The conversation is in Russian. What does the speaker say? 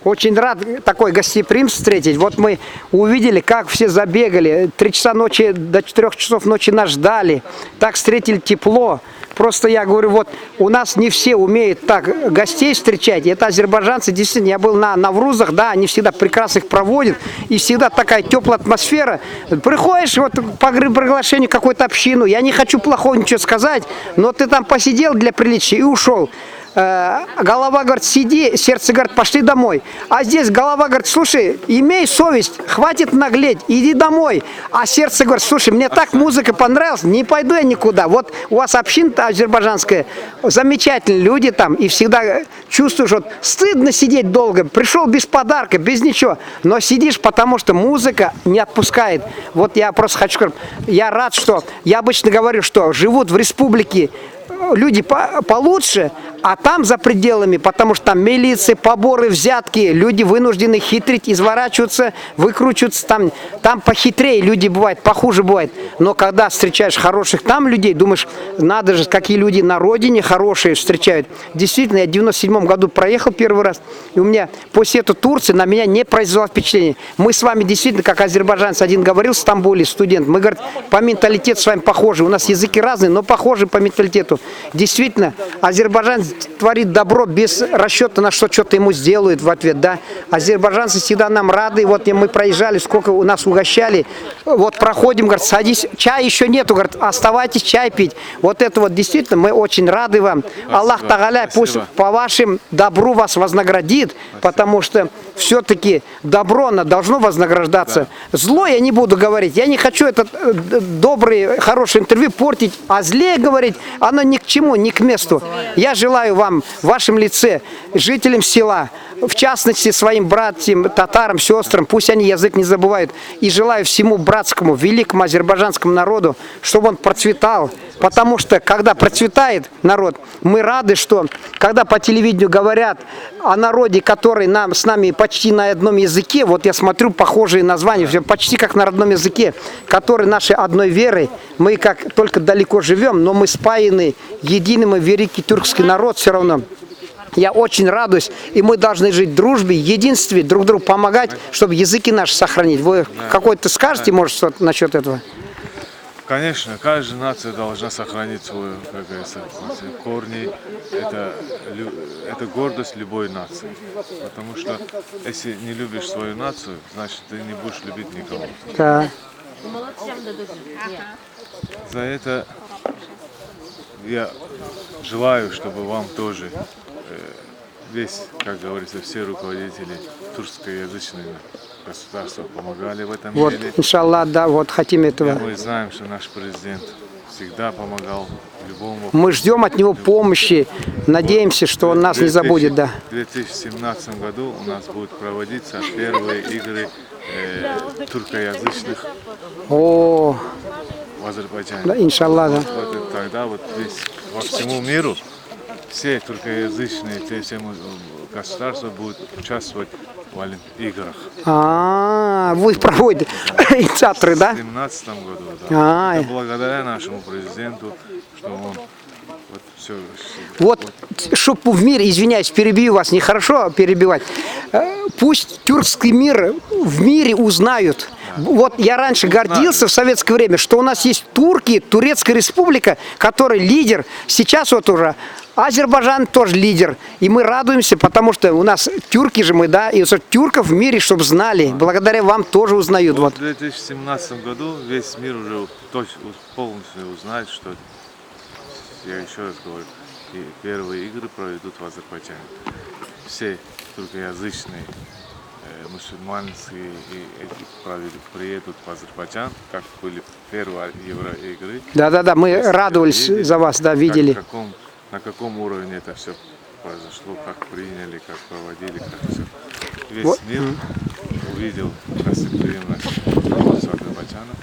Очень рад такой гостеприимство встретить. Вот мы увидели, как все забегали. 3 часа ночи до 4 часов ночи нас ждали. Так встретили тепло. Просто я говорю, вот у нас не все умеют так гостей встречать. Это азербайджанцы, действительно, я был на Наврузах, да, они всегда прекрасно их проводят. И всегда такая теплая атмосфера. Приходишь вот по приглашению какой-то общину, я не хочу плохого ничего сказать, но ты там посидел для приличия и ушел. Голова говорит, сиди, сердце говорит, пошли домой. А здесь голова говорит, слушай, имей совесть, хватит наглеть, иди домой. А сердце говорит, слушай, мне так музыка понравилась, не пойду я никуда. Вот у вас община азербайджанская, замечательные люди там, и всегда чувствуешь, вот стыдно сидеть долго, пришел без подарка, без ничего, но сидишь, потому что музыка не отпускает. Вот я просто хочу сказать, я рад, что, я обычно говорю, что живут в республике люди получше, а там за пределами, потому что там милиции, поборы, взятки, люди вынуждены хитрить, изворачиваться, выкручиваться, там похитрее люди бывают, похуже бывает. Но когда встречаешь хороших там людей, думаешь, надо же, какие люди на родине хорошие встречают. Действительно, я в 97 году проехал первый раз, и у меня после этого Турция на меня не произвела впечатление. Мы с вами действительно, как азербайджанец один говорил в Стамбуле, студент, мы, говорит, по менталитету с вами похожи, у нас языки разные, но похожи по менталитету. Действительно, азербайджанец творит добро без расчета на что-то ему сделают в ответ, да. Азербайджанцы всегда нам рады, вот мы проезжали, сколько у нас угощали, вот проходим, говорят, садись, чая еще нету, говорят, оставайтесь чай пить. Вот это вот действительно, мы очень рады вам. Аллах Тагаля пусть по вашим добру вас вознаградит, потому что все-таки добро, оно должно вознаграждаться. Зло я не буду говорить, я не хочу этот добрый, хороший интервью портить, а зле говорить, оно ни к чему, ни к месту. Я желаю вам в вашем лице, жителям села, в частности своим братьям, татарам, сестрам, пусть они язык не забывают, и желаю всему братскому, великому азербайджанскому народу, чтобы он процветал, потому что когда процветает народ, мы рады, что когда по телевидению говорят о народе, который с нами почти на одном языке, вот я смотрю похожие названия, все почти как на родном языке, который нашей одной верой, мы как только далеко живем, но мы спаяны единым и великий тюркский народ все равно. Я очень радуюсь, и мы должны жить в дружбе, единстве, друг другу помогать, чтобы языки наши сохранить. Вы какой-то скажете, может, что-то насчет этого? Конечно, каждая нация должна сохранить свою, как говорится, корни. Это гордость любой нации. Потому что если не любишь свою нацию, значит ты не будешь любить никого. Да. За это я желаю, чтобы вам тоже весь, как говорится, все руководители туркоязычного государства помогали в этом Вот, деле. иншаллах, да, вот хотим этого. Мы знаем, что наш президент всегда помогал любому. Мы ждем от него помощи, надеемся, что он нас не забудет, да. В 2017 году у нас будут проводиться первые игры туркоязычных в Азербайджане. Да, иншаллах, да. Вот тогда вот по всему миру все туркоязычные, все государства будут участвовать в играх. Вы проводите инициаторы, да? В 2017 году, да. Это благодаря нашему президенту, что он вот все. Вот, чтобы в мире, извиняюсь, перебью вас, нехорошо перебивать, пусть тюркский мир в мире узнают. Вот я раньше гордился в советское время, что у нас есть турки, Турецкая республика, который лидер. Сейчас вот уже Азербайджан тоже лидер. И мы радуемся, потому что у нас тюрки же мы, да, и вот тюрков в мире, чтобы знали. Благодаря вам тоже узнают. Вот. В 2017 году весь мир уже полностью узнает, что, я еще раз говорю, первые игры проведут в Азербайджане. Все туркоязычные, мусульманские приедут в Азербайджан, как были первые евроигры. Да, мы радовались за вас, да, видели. На каком уровне это все произошло, как приняли, как проводили, как все. Весь мир увидел гостеприимность Азербайджана.